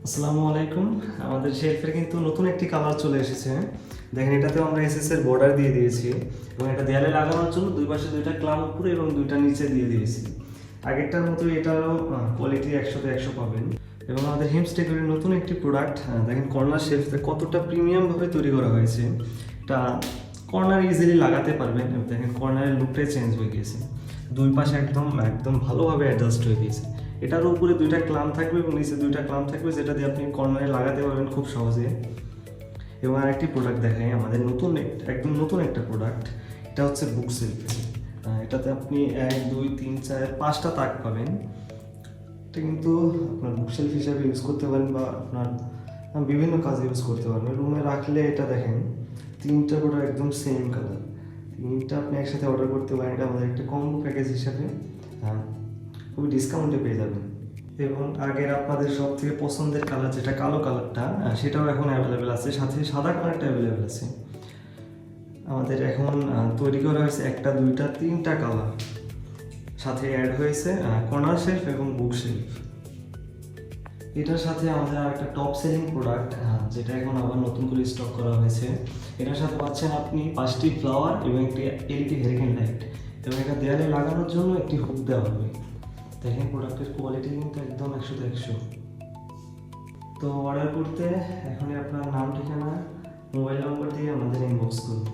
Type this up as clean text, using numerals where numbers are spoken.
আসসালামু আলাইকুম। আমাদের শেলফের কিন্তু নতুন একটি কালার চলে এসেছে। দেখেন এটাতেও আমরা এসএস এর বর্ডার দিয়ে দিয়েছি এবং এটা দেয়ালে লাগানোর জন্য দুই পাশে দুইটা ক্লাম উপরে এবং দুইটা নিচে দিয়ে দিয়েছি। আগেরটার মতো এটারও কোয়ালিটি 100তে 100 পাবেন। এবং আমাদের হিমস্টেকের নতুন একটি প্রোডাক্ট দেখেন কর্নার শেলফে কতটা প্রিমিয়ামভাবে তৈরি করা হয়েছে। এটা কর্নার ইজিলি লাগাতে পারবেন। দেখেন কর্নারের লুকটাই চেঞ্জ হয়ে গিয়েছে, দুই পাশে একদম একদম ভালোভাবে অ্যাডজাস্ট হয়ে গিয়েছে। এটার উপরে দুইটা ক্লাম থাকবে এবং নিচে দুইটা ক্লাম থাকবে, যেটা দিয়ে আপনি কর্নারে লাগাতে পারবেন খুব সহজে। এবং আরেকটি প্রোডাক্ট দেখাই, আমাদের একদম নতুন একটা প্রোডাক্ট। এটা হচ্ছে বুক সেলফ। এটাতে আপনি 1 2 3 4 5টা তাক পাবেন। এটা কিন্তু আপনার বুক সেলফ হিসাবে ইউজ করতে পারেন বা আপনার বিভিন্ন কাজে ইউজ করতে পারবেন। রুমে রাখলে এটা দেখেন তিনটা প্রোডাক্ট একদম সেম কালার, তিনটা আপনি একসাথে অর্ডার করতে পারেন। এটা আমাদের একটা কম্বো প্যাকেজ হিসাবে খুবই ডিসকাউন্টে পেয়ে যাবেন। এবং আগের আপনাদের সব থেকে পছন্দের কালার যেটা কালো কালারটা, সেটাও এখন অ্যাভেলেবেল আছে, সাথে সাদা কালারটা অ্যাভেলেবেল আছে। আমাদের এখন তৈরি করা হয়েছে একটা দুইটা তিনটা কালার, সাথে অ্যাড হয়েছে কর্নার শেলফ এবং বুক শেলফ। এটার সাথে আমাদের আরেকটা টপ সেলিং প্রোডাক্ট, যেটা এখন আবার নতুন করে স্টক করা হয়েছে। এটার সাথে পাচ্ছেন আপনি 5টি ফ্লাওয়ার এবং একটি এলইডি হেরিকেন লাইট, এবং এটা দেয়ালে লাগানোর জন্য একটি হুক দেওয়া হবে। দেখেন প্রোডাক্টের কোয়ালিটি কিন্তু একদম 100তে 100। তো অর্ডার করতে এখনই আপনার নাম, ঠিকানা, মোবাইল নম্বর দিয়ে আমাদের ইনবক্স করুন।